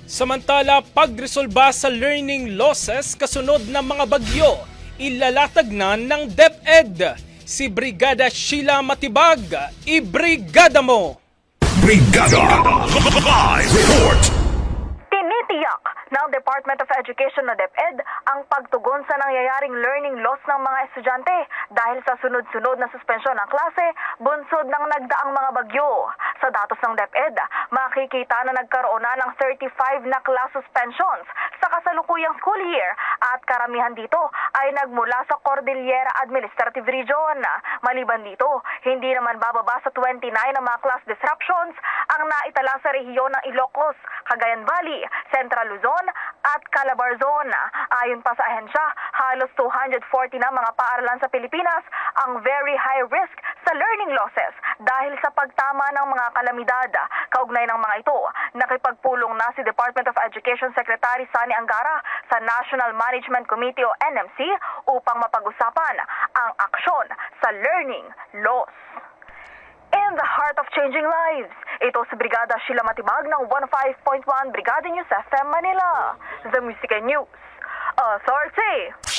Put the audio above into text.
Samantala, pagresolba sa learning losses kasunod ng mga bagyo, ilalatag na ng DepEd. Si Brigada Sheila Matibag, ibrigada mo! Brigada Live Report. Tinitiyak ng Department of Education na DepEd ang pagtugon sa nangyayaring learning loss ng mga estudyante dahil sa sunod-sunod na suspensyon ng klase bunsod ng nagdaang mga bagyo. Sa datos ng DepEd, makikita na nagkaroon na ng 35 na class suspensions sa kasalukuyang school year at karamihan dito ay nagmula sa Cordillera Administrative Region. Maliban dito, hindi naman bababa sa 29 na mga class disruptions ang naitala sa rehiyon ng Ilocos, Cagayan Valley, Central Luzon at Calabar Zone. Ayon pa sa ahensya, halos 240 na mga paaralan sa Pilipinas ang very high risk sa learning losses dahil sa pagtama ng mga kalamidad. Kaugnay ng mga ito, nakipagpulong na si Department of Education Secretary Sani Angara sa National Management Committee o NMC upang mapag-usapan ang aksyon sa learning loss. In the heart of changing lives, ito si Brigada Sheila Matibag ng 105.1 Brigada News FM Manila, The Music and News Authority.